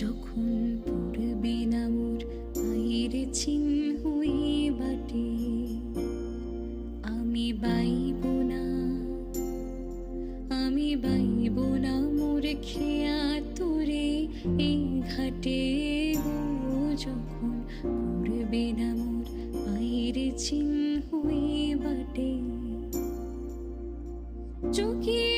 যখন পড়বে না মোর পায়ের চিহ্ন এই বাটে, আমি বাইব না, আমি বাইব না মোর খেয়া তোরে এই ঘাটে গো। যখন পড়বে না মোর পায়ের চিহ্ন এই বাটে, চোখে